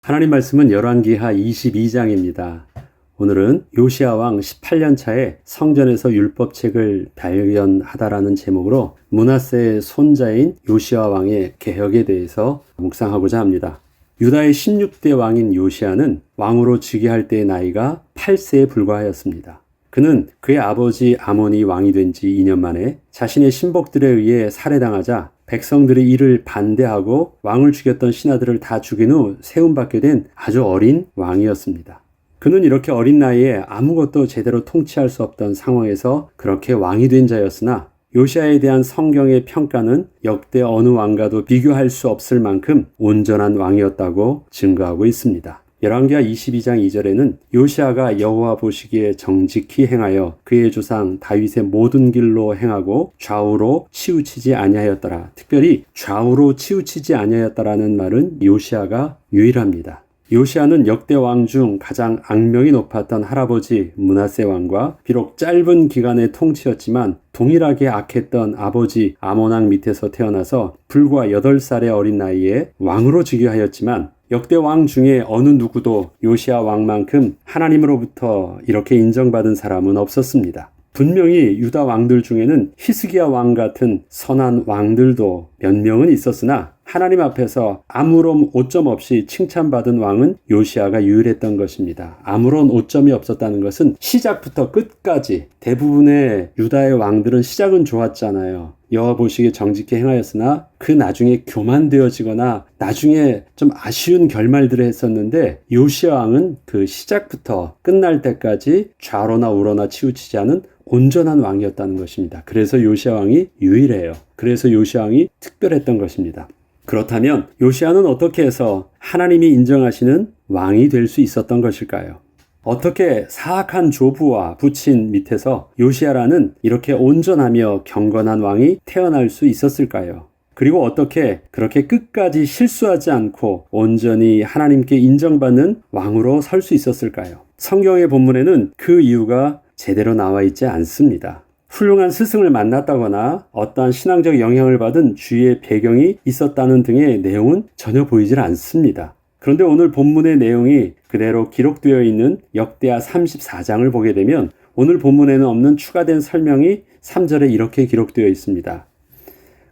하나님 말씀은 열왕기하 22장입니다. 오늘은 요시야 왕 18년 차에 성전에서 율법책을 발견하다라는 제목으로 므낫세의 손자인 요시야 왕의 개혁에 대해서 묵상하고자 합니다. 유다의 16대 왕인 요시야는 왕으로 즉위할 때의 나이가 8세에 불과하였습니다. 그는 그의 아버지 아몬이 왕이 된 지 2년 만에 자신의 신복들에 의해 살해당하자 백성들이 이를 반대하고 왕을 죽였던 신하들을 다 죽인 후 세움받게 된 아주 어린 왕이었습니다. 그는 이렇게 어린 나이에 아무것도 제대로 통치할 수 없던 상황에서 그렇게 왕이 된 자였으나 요시야에 대한 성경의 평가는 역대 어느 왕과도 비교할 수 없을 만큼 온전한 왕이었다고 증거하고 있습니다. 열왕기하 22장 2절에는 요시야가 여호와 보시기에 정직히 행하여 그의 조상 다윗의 모든 길로 행하고 좌우로 치우치지 아니하였더라. 특별히 좌우로 치우치지 아니하였다라는 말은 요시야가 유일합니다. 요시야는 역대 왕 중 가장 악명이 높았던 할아버지 므낫세 왕과 비록 짧은 기간의 통치였지만 동일하게 악했던 아버지 아몬 왕 밑에서 태어나서 불과 8살의 어린 나이에 왕으로 즉위하였지만 역대 왕 중에 어느 누구도 요시야 왕만큼 하나님으로부터 이렇게 인정받은 사람은 없었습니다. 분명히 유다 왕들 중에는 히스기야 왕 같은 선한 왕들도 몇 명은 있었으나 하나님 앞에서 아무런 오점 없이 칭찬받은 왕은 요시야가 유일했던 것입니다. 아무런 오점이 없었다는 것은 시작부터 끝까지 대부분의 유다의 왕들은 시작은 좋았잖아요. 여호와 보시기에 정직히 행하였으나 그 나중에 교만되어지거나 나중에 좀 아쉬운 결말들을 했었는데 요시야 왕은 그 시작부터 끝날 때까지 좌로나 우로나 치우치지 않은 온전한 왕이었다는 것입니다. 그래서 요시야 왕이 유일해요. 그래서 요시야 왕이 특별했던 것입니다. 그렇다면 요시야는 어떻게 해서 하나님이 인정하시는 왕이 될 수 있었던 것일까요? 어떻게 사악한 조부와 부친 밑에서 요시야라는 이렇게 온전하며 경건한 왕이 태어날 수 있었을까요? 그리고 어떻게 그렇게 끝까지 실수하지 않고 온전히 하나님께 인정받는 왕으로 설 수 있었을까요? 성경의 본문에는 그 이유가 제대로 나와 있지 않습니다. 훌륭한 스승을 만났다거나 어떠한 신앙적 영향을 받은 주위의 배경이 있었다는 등의 내용은 전혀 보이질 않습니다. 그런데 오늘 본문의 내용이 그대로 기록되어 있는 역대하 34장을 보게 되면 오늘 본문에는 없는 추가된 설명이 3절에 이렇게 기록되어 있습니다.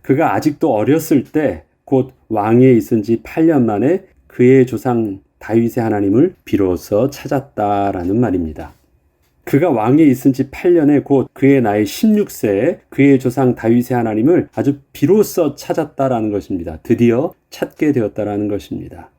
그가 아직도 어렸을 때 곧 왕위에 있은 지 8년 만에 그의 조상 다윗의 하나님을 비로소 찾았다라는 말입니다. 그가 왕위에 있은 지 8년에 곧 그의 나이 16세에 그의 조상 다윗의 하나님을 아주 비로소 찾았다라는 것입니다. 드디어 찾게 되었다라는 것입니다.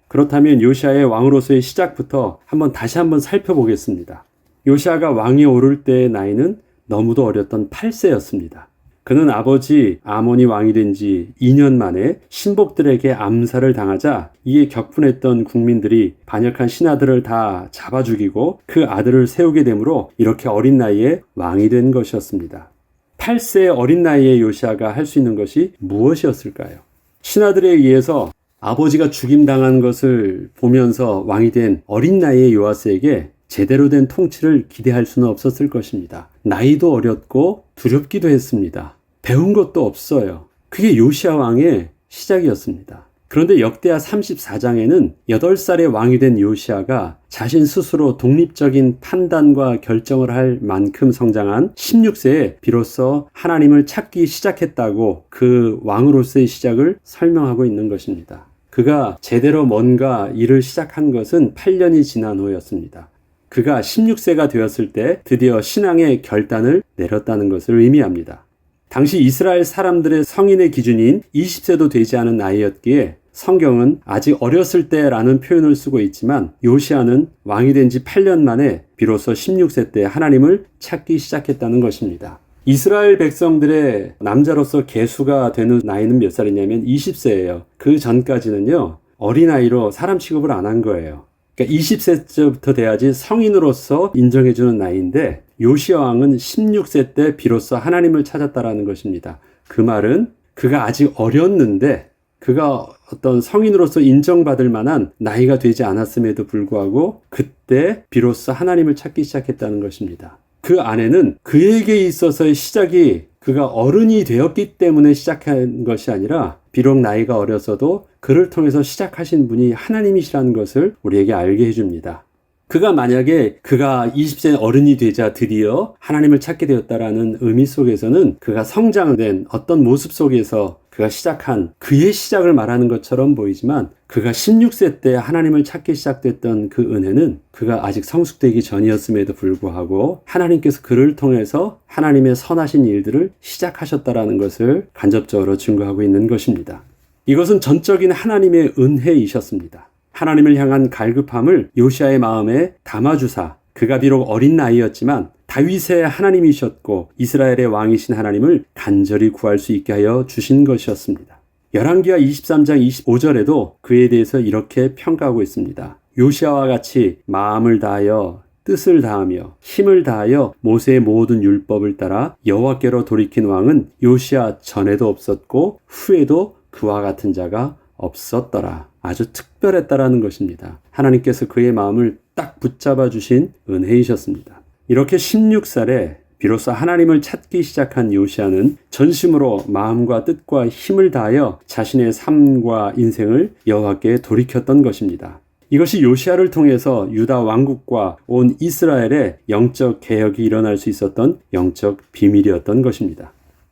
그렇다면 요시야의 왕으로서의 시작부터 다시 한번 살펴보겠습니다. 요시야가 왕위에 오를 때의 나이는 너무도 어렸던 8세였습니다. 그는 아버지 아몬이 왕이 된 지 2년 만에 신복들에게 암살을 당하자 이에 격분했던 국민들이 반역한 신하들을 다 잡아 죽이고 그 아들을 세우게 되므로 이렇게 어린 나이에 왕이 된 것이었습니다. 8세의 어린 나이에 요시야가 할 수 있는 것이 무엇이었을까요? 신하들에 의해서 아버지가 죽임당한 것을 보면서 왕이 된 어린 나이의 요아스에게 제대로 된 통치를 기대할 수는 없었을 것입니다. 나이도 어렸고 두렵기도 했습니다. 배운 것도 없어요. 그게 요시야 왕의 시작이었습니다. 그런데 역대하 34장에는 8살의 왕이 된 요시야가 자신 스스로 독립적인 판단과 결정을 할 만큼 성장한 16세에 비로소 하나님을 찾기 시작했다고 그 왕으로서의 시작을 설명하고 있는 것입니다. 그가 제대로 뭔가 일을 시작한 것은 8년이 지난 후였습니다. 그가 16세가 되었을 때 드디어 신앙의 결단을 내렸다는 것을 의미합니다. 당시 이스라엘 사람들의 성인의 기준인 20세도 되지 않은 나이였기에 성경은 아직 어렸을 때라는 표현을 쓰고 있지만 요시야는 왕이 된 지 8년 만에 비로소 16세 때 하나님을 찾기 시작했다는 것입니다. 이스라엘 백성들의 남자로서 계수가 되는 나이는 몇 살이냐면 20세예요. 그 전까지는요, 어린아이로 사람 취급을 안 한 거예요. 그러니까 20세부터 돼야지 성인으로서 인정해주는 나이인데 요시야 왕은 16세 때 비로소 하나님을 찾았다라는 것입니다. 그 말은 그가 아직 어렸는데 그가 어떤 성인으로서 인정받을 만한 나이가 되지 않았음에도 불구하고 그때 비로소 하나님을 찾기 시작했다는 것입니다. 그 안에는 그에게 있어서의 시작이 그가 어른이 되었기 때문에 시작한 것이 아니라 비록 나이가 어렸어도 그를 통해서 시작하신 분이 하나님이시라는 것을 우리에게 알게 해줍니다. 그가 만약에 그가 20세 어른이 되자 드디어 하나님을 찾게 되었다라는 의미 속에서는 그가 성장된 어떤 모습 속에서 그가 시작한 그의 시작을 말하는 것처럼 보이지만 그가 16세 때 하나님을 찾기 시작됐던 그 은혜는 그가 아직 성숙되기 전이었음에도 불구하고 하나님께서 그를 통해서 하나님의 선하신 일들을 시작하셨다라는 것을 간접적으로 증거하고 있는 것입니다. 이것은 전적인 하나님의 은혜이셨습니다. 하나님을 향한 갈급함을 요시아의 마음에 담아주사 그가 비록 어린 나이였지만 다윗의 하나님이셨고 이스라엘의 왕이신 하나님을 간절히 구할 수 있게 하여 주신 것이었습니다. 열왕기하 23장 25절에도 그에 대해서 이렇게 평가하고 있습니다. 요시아와 같이 마음을 다하여 뜻을 다하며 힘을 다하여 모세의 모든 율법을 따라 여호와께로 돌이킨 왕은 요시아 전에도 없었고 후에도 그와 같은 자가 없었더라. 아주 특별했다라는 것입니다. 하나님께서 그의 마음을 딱 붙잡아 주신 은혜이셨습니다. 이렇게 16살에 비로소 하나님을 찾기 시작한 요시아는 전심으로 마음과 뜻과 힘을 다하여 자신의 삶과 인생을 여호와께 돌이켰던 것입니다. 이것이 요시아를 통해서 유다 왕국과 온 이스라엘의 영적 개혁이 일어날 수 있었던 영적 비밀이었던 것입니다.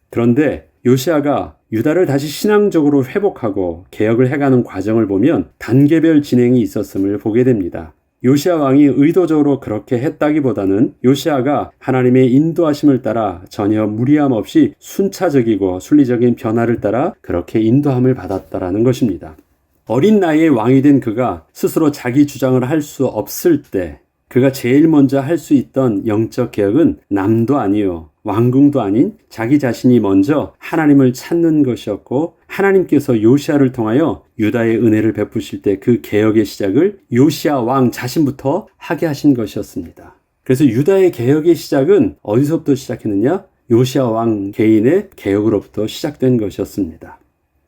그런데 요시아가 유다를 다시 신앙적으로 회복하고 개혁을 해가는 과정을 보면 단계별 진행이 있었음을 보게 됩니다. 요시아 왕이 의도적으로 그렇게 했다기보다는 요시아가 하나님의 인도하심을 따라 전혀 무리함 없이 순차적이고 순리적인 변화를 따라 그렇게 인도함을 받았다라는 것입니다. 어린 나이에 왕이 된 그가 스스로 자기 주장을 할 수 없을 때 그가 제일 먼저 할 수 있던 영적 개혁은 남도 아니요 왕궁도 아닌 자기 자신이 먼저 하나님을 찾는 것이었고 하나님께서 요시아를 통하여 유다의 은혜를 베푸실 때 그 개혁의 시작을 요시아 왕 자신부터 하게 하신 것이었습니다. 그래서 유다의 개혁의 시작은 어디서부터 시작했느냐? 요시아 왕 개인의 개혁으로부터 시작된 것이었습니다.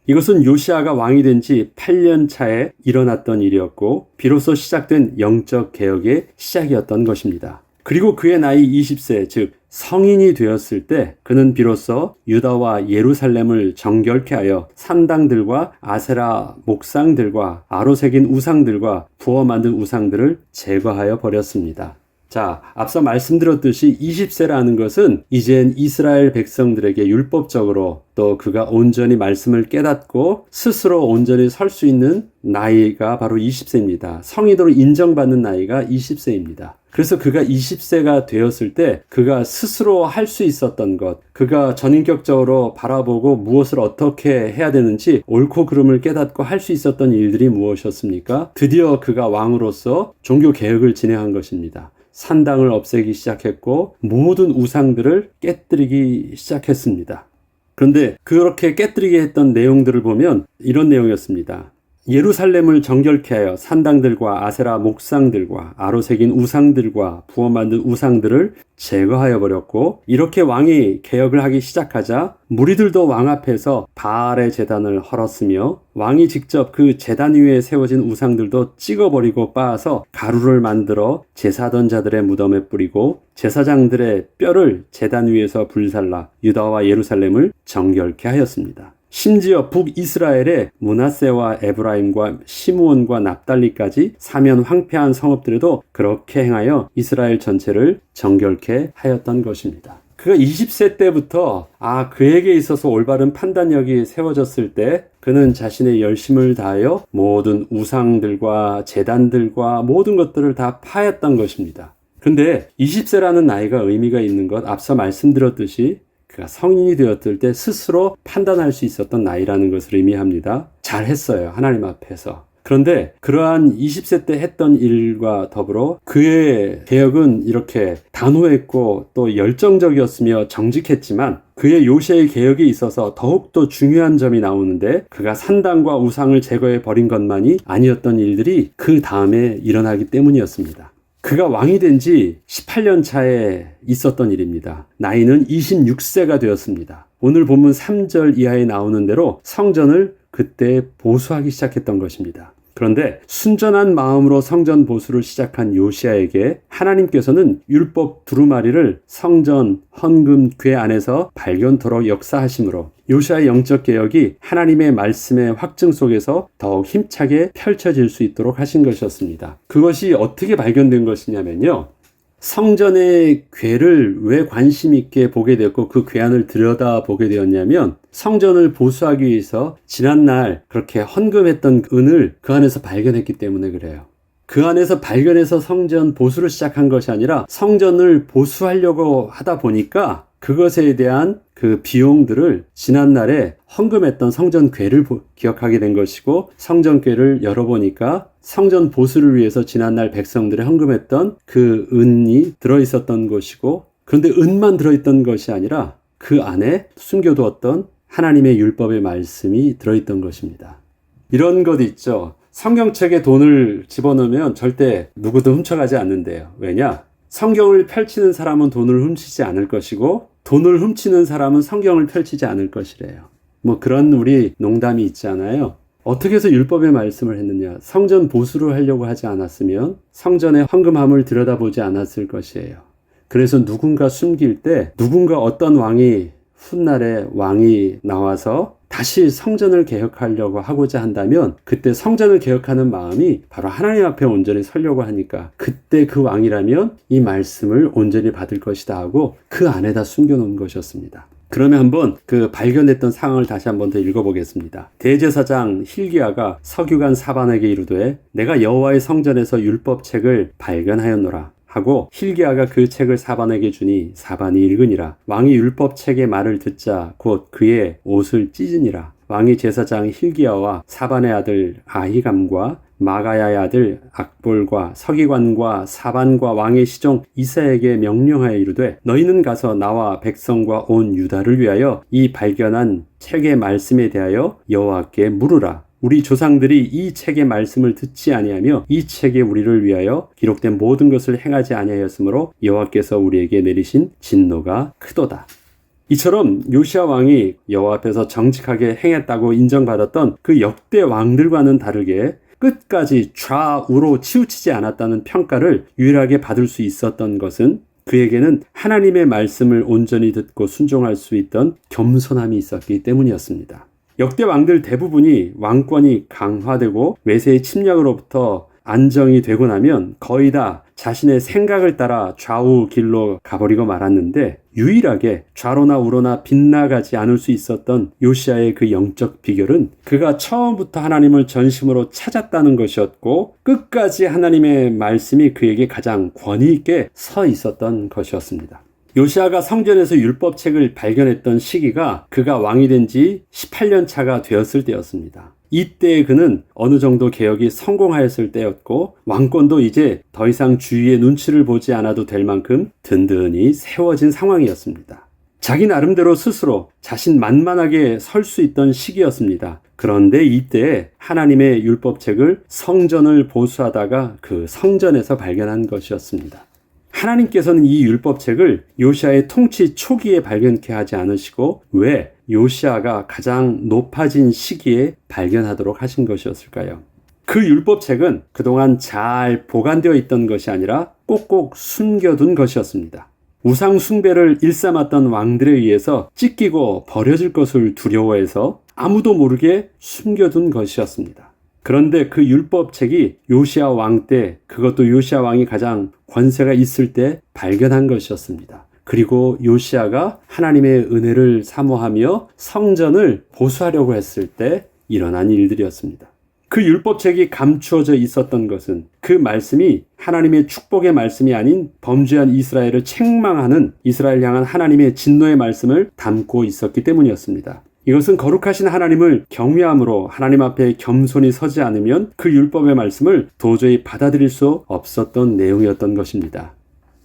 이것은 요시아가 왕이 된 지 8년 차에 일어났던 일이었고 비로소 시작된 영적 개혁의 시작이었던 것입니다. 그리고 그의 나이 20세, 즉 성인이 되었을 때 그는 비로소 유다와 예루살렘을 정결케 하여 산당들과 아세라 목상들과 아로 새긴 우상들과 부어 만든 우상들을 제거하여 버렸습니다. 자, 앞서 말씀드렸듯이 20세라는 것은 이젠 이스라엘 백성들에게 율법적으로 또 그가 온전히 말씀을 깨닫고 스스로 온전히 설 수 있는 나이가 바로 20세입니다. 성인으로 인정받는 나이가 20세입니다. 그래서 그가 20세가 되었을 때 그가 스스로 할 수 있었던 것, 그가 전인격적으로 바라보고 무엇을 어떻게 해야 되는지 옳고 그름을 깨닫고 할 수 있었던 일들이 무엇이었습니까? 드디어 그가 왕으로서 종교 개혁을 진행한 것입니다. 산당을 없애기 시작했고 모든 우상들을 깨뜨리기 시작했습니다. 그런데 그렇게 깨뜨리게 했던 내용들을 보면 이런 내용이었습니다. 예루살렘을 정결케 하여 산당들과 아세라 목상들과 아로 새긴 우상들과 부어 만든 우상들을 제거하여 버렸고 이렇게 왕이 개혁을 하기 시작하자 무리들도 왕 앞에서 바알의 제단을 헐었으며 왕이 직접 그 제단 위에 세워진 우상들도 찍어버리고 빻아서 가루를 만들어 제사던 자들의 무덤에 뿌리고 제사장들의 뼈를 제단 위에서 불살라 유다와 예루살렘을 정결케 하였습니다. 심지어 북이스라엘의 므낫세와 에브라임과 시므온과 납달리까지 사면 황폐한 성읍들에도 그렇게 행하여 이스라엘 전체를 정결케 하였던 것입니다. 그가 20세 때부터 그에게 있어서 올바른 판단력이 세워졌을 때 그는 자신의 열심을 다하여 모든 우상들과 제단들과 모든 것들을 다 파했던 것입니다. 그런데 20세라는 나이가 의미가 있는 것 앞서 말씀드렸듯이 그가 성인이 되었을 때 스스로 판단할 수 있었던 나이라는 것을 의미합니다. 잘했어요. 하나님 앞에서. 그런데 그러한 20세 때 했던 일과 더불어 그의 개혁은 이렇게 단호했고 또 열정적이었으며 정직했지만 그의 요시아의 개혁에 있어서 더욱더 중요한 점이 나오는데 그가 산당과 우상을 제거해 버린 것만이 아니었던 일들이 그 다음에 일어나기 때문이었습니다. 그가 왕이 된 지 18년 차에 있었던 일입니다. 나이는 26세가 되었습니다. 오늘 본문 3절 이하에 나오는 대로 성전을 그때 보수하기 시작했던 것입니다. 그런데 순전한 마음으로 성전 보수를 시작한 요시야에게 하나님께서는 율법 두루마리를 성전 헌금 궤 안에서 발견토록 역사하심으로 요시야의 영적 개혁이 하나님의 말씀의 확증 속에서 더욱 힘차게 펼쳐질 수 있도록 하신 것이었습니다. 그것이 어떻게 발견된 것이냐면요, 성전의 궤를 왜 관심 있게 보게 되었고 그 궤 안을 들여다보게 되었냐면, 성전을 보수하기 위해서 지난날 그렇게 헌금했던 은을 그 안에서 발견했기 때문에 그래요. 그 안에서 발견해서 성전 보수를 시작한 것이 아니라 성전을 보수하려고 하다 보니까 그것에 대한 그 비용들을 지난날에 헌금했던 성전 궤를 기억하게 된 것이고, 성전 궤를 열어보니까 성전 보수를 위해서 지난날 백성들이 헌금했던 그 은이 들어있었던 것이고, 그런데 은만 들어있던 것이 아니라 그 안에 숨겨두었던 하나님의 율법의 말씀이 들어있던 것입니다. 이런 것 있죠. 성경책에 돈을 집어넣으면 절대 누구도 훔쳐가지 않는데요. 왜냐? 성경을 펼치는 사람은 돈을 훔치지 않을 것이고, 돈을 훔치는 사람은 성경을 펼치지 않을 것이래요. 뭐 그런 우리 농담이 있잖아요. 어떻게 해서 율법의 말씀을 했느냐? 성전 보수를 하려고 하지 않았으면 성전의 헌금함을 들여다보지 않았을 것이에요. 그래서 누군가 숨길 때, 누군가 어떤 왕이 훗날에 왕이 나와서 다시 성전을 개혁하려고 하고자 한다면, 그때 성전을 개혁하는 마음이 바로 하나님 앞에 온전히 서려고 하니까 그때 그 왕이라면 이 말씀을 온전히 받을 것이다 하고 그 안에다 숨겨놓은 것이었습니다. 그러면 한번 그 발견했던 상황을 다시 한번 더 읽어보겠습니다. 대제사장 hil기야가 서기관 사반에게 이르되 내가 여호와의 성전에서 율법책을 발견하였노라 하고, hil기야가 그 책을 사반에게 주니 사반이 읽으니라. 왕이 율법책의 말을 듣자 곧 그의 옷을 찢으니라. 왕이 제사장 hil기야와 사반의 아들 아히감과 마가야의 아들 악볼과 서기관과 사반과 왕의 시종 이사에게 명령하여 이르되 너희는 가서 나와 백성과 온 유다를 위하여 이 발견한 책의 말씀에 대하여 여호와께 물으라. 우리 조상들이 이 책의 말씀을 듣지 아니하며 이 책에 우리를 위하여 기록된 모든 것을 행하지 아니하였으므로 여호와께서 우리에게 내리신 진노가 크도다. 이처럼 요시야 왕이 여호와 앞에서 정직하게 행했다고 인정받았던 그 역대 왕들과는 다르게 끝까지 좌우로 치우치지 않았다는 평가를 유일하게 받을 수 있었던 것은 그에게는 하나님의 말씀을 온전히 듣고 순종할 수 있던 겸손함이 있었기 때문이었습니다. 역대 왕들 대부분이 왕권이 강화되고 외세의 침략으로부터 안정이 되고 나면 거의 다 자신의 생각을 따라 좌우 길로 가버리고 말았는데, 유일하게 좌로나 우로나 빗나가지 않을 수 있었던 요시야의 그 영적 비결은 그가 처음부터 하나님을 전심으로 찾았다는 것이었고, 끝까지 하나님의 말씀이 그에게 가장 권위 있게 서 있었던 것이었습니다. 요시야가 성전에서 율법책을 발견했던 시기가 그가 왕이 된 지 18년 차가 되었을 때였습니다. 이때 그는 어느 정도 개혁이 성공하였을 때였고, 왕권도 이제 더 이상 주위의 눈치를 보지 않아도 될 만큼 든든히 세워진 상황이었습니다. 자기 나름대로 스스로 자신만만하게 설 수 있던 시기였습니다. 그런데 이때 하나님의 율법책을 성전을 보수하다가 그 성전에서 발견한 것이었습니다. 하나님께서는 이 율법책을 요시야의 통치 초기에 발견케 하지 않으시고 왜 요시야가 가장 높아진 시기에 발견하도록 하신 것이었을까요? 그 율법책은 그동안 잘 보관되어 있던 것이 아니라 꼭꼭 숨겨둔 것이었습니다. 우상 숭배를 일삼았던 왕들에 의해서 찢기고 버려질 것을 두려워해서 아무도 모르게 숨겨둔 것이었습니다. 그런데 그 율법책이 요시야 왕 때, 그것도 요시야 왕이 가장 권세가 있을 때 발견한 것이었습니다. 그리고 요시야가 하나님의 은혜를 사모하며 성전을 보수하려고 했을 때 일어난 일들이었습니다. 그 율법책이 감추어져 있었던 것은 그 말씀이 하나님의 축복의 말씀이 아닌 범죄한 이스라엘을 책망하는, 이스라엘 향한 하나님의 진노의 말씀을 담고 있었기 때문이었습니다. 이것은 거룩하신 하나님을 경외함으로 하나님 앞에 겸손히 서지 않으면 그 율법의 말씀을 도저히 받아들일 수 없었던 내용이었던 것입니다.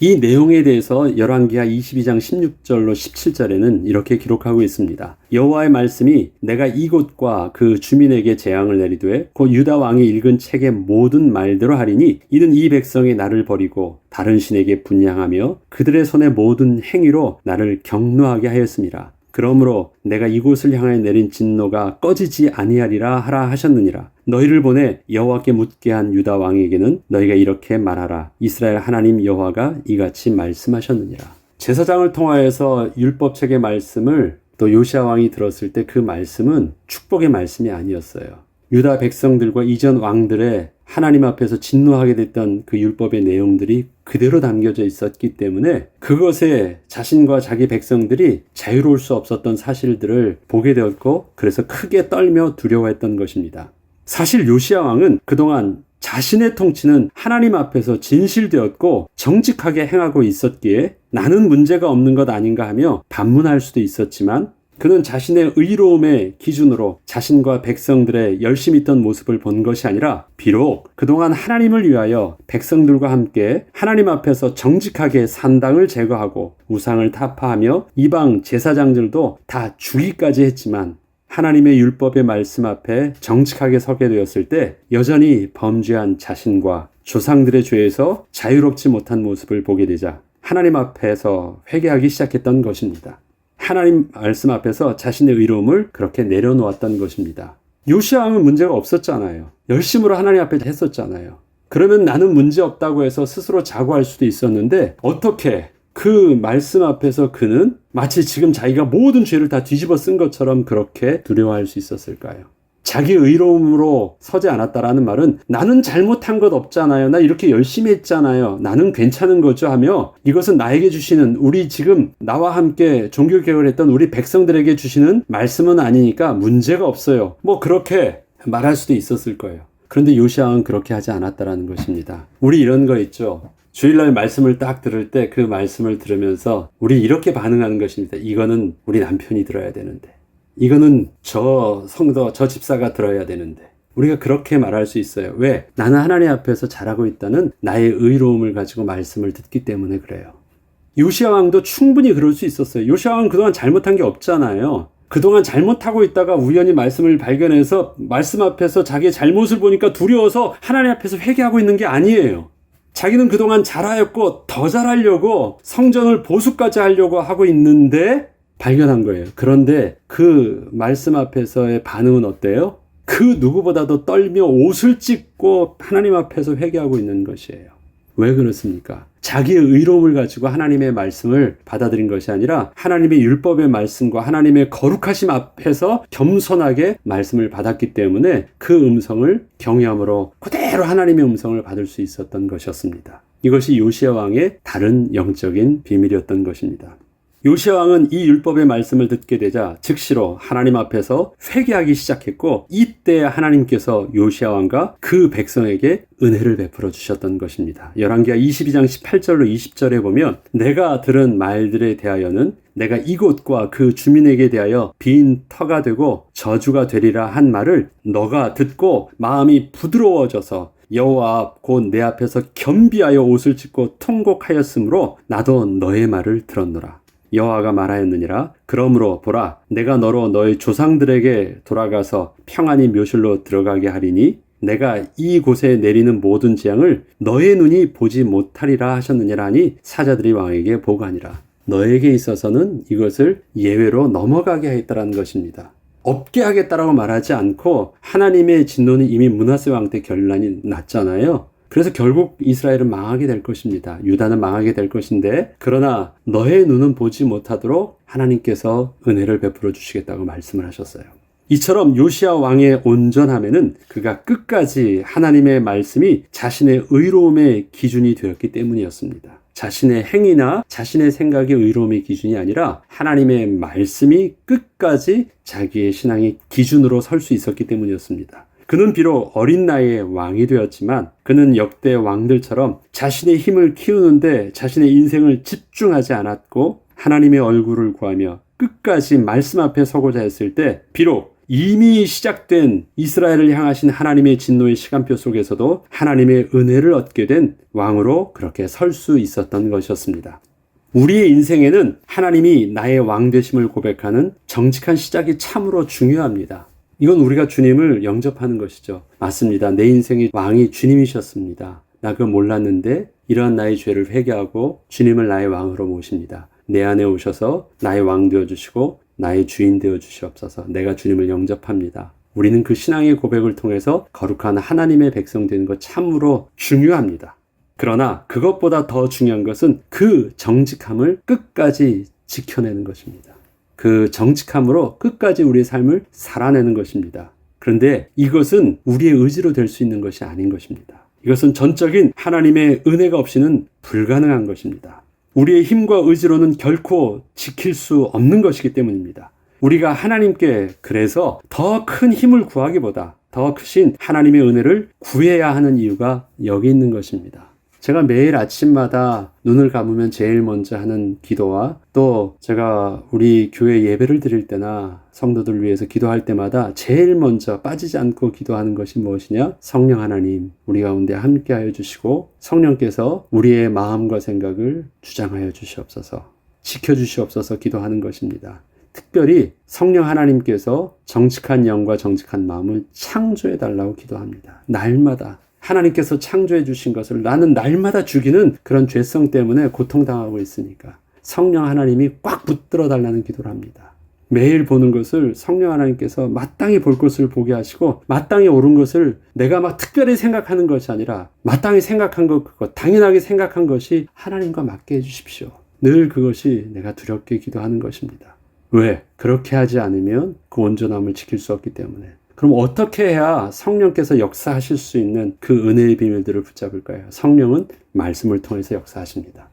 이 내용에 대해서 열왕기하 22장 16절로 17절에는 이렇게 기록하고 있습니다. 여호와의 말씀이 내가 이곳과 그 주민에게 재앙을 내리되 곧 유다 왕이 읽은 책의 모든 말대로 하리니 이는 이 백성이 나를 버리고 다른 신에게 분향하며 그들의 손의 모든 행위로 나를 경노하게 하였습니다. 그러므로 내가 이곳을 향하여 내린 진노가 꺼지지 아니하리라 하라 하셨느니라. 너희를 보내 여호와께 묻게 한 유다 왕에게는 너희가 이렇게 말하라. 이스라엘 하나님 여호와가 이같이 말씀하셨느니라. 제사장을 통하여서 율법책의 말씀을 또 요시야 왕이 들었을 때 그 말씀은 축복의 말씀이 아니었어요. 유다 백성들과 이전 왕들의 하나님 앞에서 진노하게 됐던 그 율법의 내용들이 그대로 담겨져 있었기 때문에 그것에 자신과 자기 백성들이 자유로울 수 없었던 사실들을 보게 되었고, 그래서 크게 떨며 두려워했던 것입니다. 사실 요시야 왕은 그동안 자신의 통치는 하나님 앞에서 진실되었고 정직하게 행하고 있었기에 나는 문제가 없는 것 아닌가 하며 반문할 수도 있었지만, 그는 자신의 의로움의 기준으로 자신과 백성들의 열심히 있던 모습을 본 것이 아니라 비록 그동안 하나님을 위하여 백성들과 함께 하나님 앞에서 정직하게 산당을 제거하고 우상을 타파하며 이방 제사장들도 다 죽이까지 했지만 하나님의 율법의 말씀 앞에 정직하게 서게 되었을 때 여전히 범죄한 자신과 조상들의 죄에서 자유롭지 못한 모습을 보게 되자 하나님 앞에서 회개하기 시작했던 것입니다. 하나님 말씀 앞에서 자신의 의로움을 그렇게 내려놓았던 것입니다. 요시야 왕은 문제가 없었잖아요. 열심으로 하나님 앞에 했었잖아요. 그러면 나는 문제 없다고 해서 스스로 자고할 수도 있었는데 어떻게 그 말씀 앞에서 그는 마치 지금 자기가 모든 죄를 다 뒤집어 쓴 것처럼 그렇게 두려워할 수 있었을까요? 자기 의로움으로 서지 않았다라는 말은 나는 잘못한 것 없잖아요. 나 이렇게 열심히 했잖아요. 나는 괜찮은 거죠 하며 이것은 나에게 주시는, 우리 지금 나와 함께 종교개혁을 했던 우리 백성들에게 주시는 말씀은 아니니까 문제가 없어요. 뭐 그렇게 말할 수도 있었을 거예요. 그런데 요시야는 그렇게 하지 않았다라는 것입니다. 우리 이런 거 있죠. 주일날 말씀을 딱 들을 때 그 말씀을 들으면서 우리 이렇게 반응하는 것입니다. 이거는 우리 남편이 들어야 되는데, 이거는 저 성도, 저 집사가 들어야 되는데, 우리가 그렇게 말할 수 있어요. 왜? 나는 하나님 앞에서 잘하고 있다는 나의 의로움을 가지고 말씀을 듣기 때문에 그래요. 요시야 왕도 충분히 그럴 수 있었어요. 요시야 왕은 그동안 잘못한 게 없잖아요. 그동안 잘못하고 있다가 우연히 말씀을 발견해서 말씀 앞에서 자기의 잘못을 보니까 두려워서 하나님 앞에서 회개하고 있는 게 아니에요. 자기는 그동안 잘하였고 더 잘하려고 성전을 보수까지 하려고 하고 있는데 발견한 거예요. 그런데 그 말씀 앞에서의 반응은 어때요? 그 누구보다도 떨며 옷을 찢고 하나님 앞에서 회개하고 있는 것이에요. 왜 그렇습니까? 자기의 의로움을 가지고 하나님의 말씀을 받아들인 것이 아니라 하나님의 율법의 말씀과 하나님의 거룩하심 앞에서 겸손하게 말씀을 받았기 때문에 그 음성을 경외함으로 그대로 하나님의 음성을 받을 수 있었던 것이었습니다. 이것이 요시야 왕의 다른 영적인 비밀이었던 것입니다. 요시야 왕은 이 율법의 말씀을 듣게 되자 즉시로 하나님 앞에서 회개하기 시작했고, 이때 하나님께서 요시야 왕과 그 백성에게 은혜를 베풀어 주셨던 것입니다. 열왕기하 22장 18절로 20절에 보면 내가 들은 말들에 대하여는 내가 이곳과 그 주민에게 대하여 빈 터가 되고 저주가 되리라 한 말을 너가 듣고 마음이 부드러워져서 여호와 앞 곧 내 앞에서 겸비하여 옷을 찢고 통곡하였으므로 나도 너의 말을 들었노라. 여호와가 말하였느니라. 그러므로 보라, 내가 너로 너의 조상들에게 돌아가서 평안히 묘실로 들어가게 하리니 내가 이곳에 내리는 모든 재앙을 너의 눈이 보지 못하리라 하셨느니라 하니 사자들이 왕에게 보고하니라. 너에게 있어서는 이것을 예외로 넘어가게 하였다라는 것입니다. 없게 하겠다라고 말하지 않고 하나님의 진노는 이미 므낫세 왕 때 결란이 났잖아요. 그래서 결국 이스라엘은 망하게 될 것입니다. 유다는 망하게 될 것인데, 그러나 너의 눈은 보지 못하도록 하나님께서 은혜를 베풀어 주시겠다고 말씀을 하셨어요. 이처럼 요시야 왕의 온전함에는 그가 끝까지 하나님의 말씀이 자신의 의로움의 기준이 되었기 때문이었습니다. 자신의 행위나 자신의 생각의 의로움의 기준이 아니라 하나님의 말씀이 끝까지 자기의 신앙의 기준으로 설 수 있었기 때문이었습니다. 그는 비록 어린 나이에 왕이 되었지만 그는 역대 왕들처럼 자신의 힘을 키우는데 자신의 인생을 집중하지 않았고 하나님의 얼굴을 구하며 끝까지 말씀 앞에 서고자 했을 때 비록 이미 시작된 이스라엘을 향하신 하나님의 진노의 시간표 속에서도 하나님의 은혜를 얻게 된 왕으로 그렇게 설 수 있었던 것이었습니다. 우리의 인생에는 하나님이 나의 왕 되심을 고백하는 정직한 시작이 참으로 중요합니다. 이건 우리가 주님을 영접하는 것이죠. 맞습니다. 내 인생의 왕이 주님이셨습니다. 나 그걸 몰랐는데 이러한 나의 죄를 회개하고 주님을 나의 왕으로 모십니다. 내 안에 오셔서 나의 왕 되어주시고 나의 주인 되어 주시옵소서. 내가 주님을 영접합니다. 우리는 그 신앙의 고백을 통해서 거룩한 하나님의 백성 되는 것 참으로 중요합니다. 그러나 그것보다 더 중요한 것은 그 정직함을 끝까지 지켜내는 것입니다. 그 정직함으로 끝까지 우리의 삶을 살아내는 것입니다. 그런데 이것은 우리의 의지로 될 수 있는 것이 아닌 것입니다. 이것은 전적인 하나님의 은혜가 없이는 불가능한 것입니다. 우리의 힘과 의지로는 결코 지킬 수 없는 것이기 때문입니다. 우리가 하나님께 그래서 더 큰 힘을 구하기보다 더 크신 하나님의 은혜를 구해야 하는 이유가 여기 있는 것입니다. 제가 매일 아침마다 눈을 감으면 제일 먼저 하는 기도와 또 제가 우리 교회 예배를 드릴 때나 성도들을 위해서 기도할 때마다 제일 먼저 빠지지 않고 기도하는 것이 무엇이냐? 성령 하나님, 우리 가운데 함께하여 주시고 성령께서 우리의 마음과 생각을 주장하여 주시옵소서, 지켜주시옵소서 기도하는 것입니다. 특별히 성령 하나님께서 정직한 영과 정직한 마음을 창조해 달라고 기도합니다. 날마다 하나님께서 창조해 주신 것을 나는 날마다 죽이는 그런 죄성 때문에 고통당하고 있으니까 성령 하나님이 꽉 붙들어 달라는 기도를 합니다. 매일 보는 것을 성령 하나님께서 마땅히 볼 것을 보게 하시고 마땅히 옳은 것을 내가 막 특별히 생각하는 것이 아니라 마땅히 생각한 것, 그거 당연하게 생각한 것이 하나님과 맞게 해주십시오. 늘 그것이 내가 두렵게 기도하는 것입니다. 왜? 그렇게 하지 않으면 그 온전함을 지킬 수 없기 때문에. 그럼 어떻게 해야 성령께서 역사하실 수 있는 그 은혜의 비밀들을 붙잡을까요? 성령은 말씀을 통해서 역사하십니다.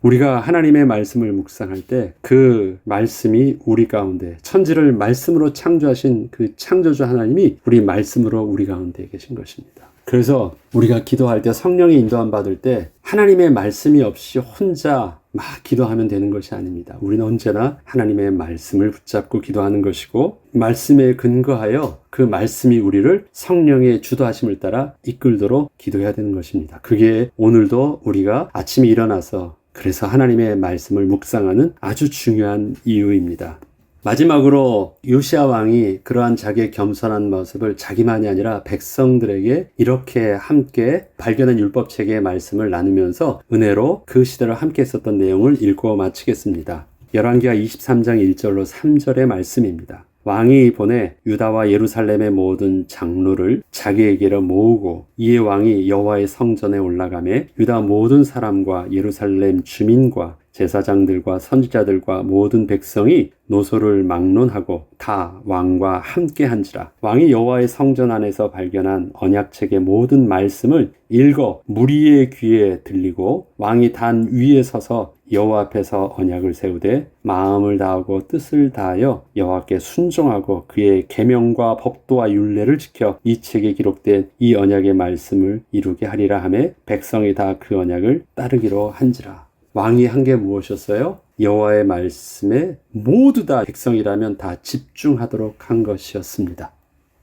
우리가 하나님의 말씀을 묵상할 때 그 말씀이 우리 가운데, 천지를 말씀으로 창조하신 그 창조주 하나님이 우리 말씀으로 우리 가운데 계신 것입니다. 그래서 우리가 기도할 때 성령의 인도함 받을 때 하나님의 말씀이 없이 혼자 막 기도하면 되는 것이 아닙니다. 우리는 언제나 하나님의 말씀을 붙잡고 기도하는 것이고 말씀에 근거하여 그 말씀이 우리를 성령의 주도하심을 따라 이끌도록 기도해야 되는 것입니다. 그게 오늘도 우리가 아침에 일어나서 그래서 하나님의 말씀을 묵상하는 아주 중요한 이유입니다. 마지막으로 요시야 왕이 그러한 자기의 겸손한 모습을 자기만이 아니라 백성들에게 이렇게 함께 발견한 율법책의 말씀을 나누면서 은혜로 그 시대를 함께 했었던 내용을 읽고 마치겠습니다. 열왕기하 23장 1절로 3절의 말씀입니다. 왕이 보내 유다와 예루살렘의 모든 장로를 자기에게로 모으고 이에 왕이 여호와의 성전에 올라가매 유다 모든 사람과 예루살렘 주민과 제사장들과 선지자들과 모든 백성이 노소를 막론하고 다 왕과 함께 한지라. 왕이 여호와의 성전 안에서 발견한 언약책의 모든 말씀을 읽어 무리의 귀에 들리고 왕이 단 위에 서서 여호와 앞에서 언약을 세우되 마음을 다하고 뜻을 다하여 여호와께 순종하고 그의 계명과 법도와 율례를 지켜 이 책에 기록된 이 언약의 말씀을 이루게 하리라 하며 백성이 다 그 언약을 따르기로 한지라. 왕이 한 게 무엇이었어요? 여호와의 말씀에 모두 다 백성이라면 다 집중하도록 한 것이었습니다.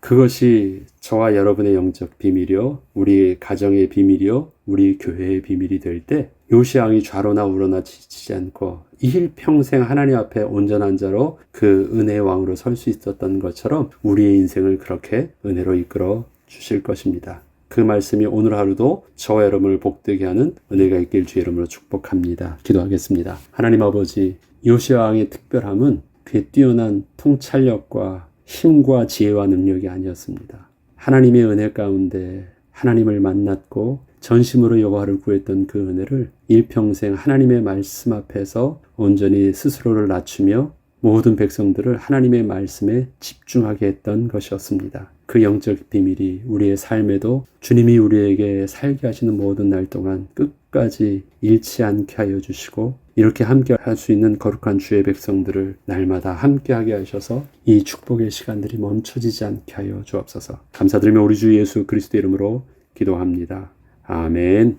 그것이 저와 여러분의 영적 비밀이요, 우리 가정의 비밀이요, 우리 교회의 비밀이 될 때 요시야 왕이 좌로나 우로나 지치지 않고 일평생 하나님 앞에 온전한 자로 그 은혜의 왕으로 설 수 있었던 것처럼 우리의 인생을 그렇게 은혜로 이끌어 주실 것입니다. 그 말씀이 오늘 하루도 저와 여러분을 복되게 하는 은혜가 있길 주의 이름으로 축복합니다. 기도하겠습니다. 하나님 아버지, 요시야 왕의 특별함은 그의 뛰어난 통찰력과 힘과 지혜와 능력이 아니었습니다. 하나님의 은혜 가운데 하나님을 만났고 전심으로 여호와를 구했던 그 은혜를 일평생 하나님의 말씀 앞에서 온전히 스스로를 낮추며 모든 백성들을 하나님의 말씀에 집중하게 했던 것이었습니다. 그 영적 비밀이 우리의 삶에도 주님이 우리에게 살게 하시는 모든 날 동안 끝까지 잃지 않게 하여 주시고 이렇게 함께 할 수 있는 거룩한 주의 백성들을 날마다 함께 하게 하셔서 이 축복의 시간들이 멈춰지지 않게 하여 주옵소서. 감사드리며 우리 주 예수 그리스도 이름으로 기도합니다. 아멘.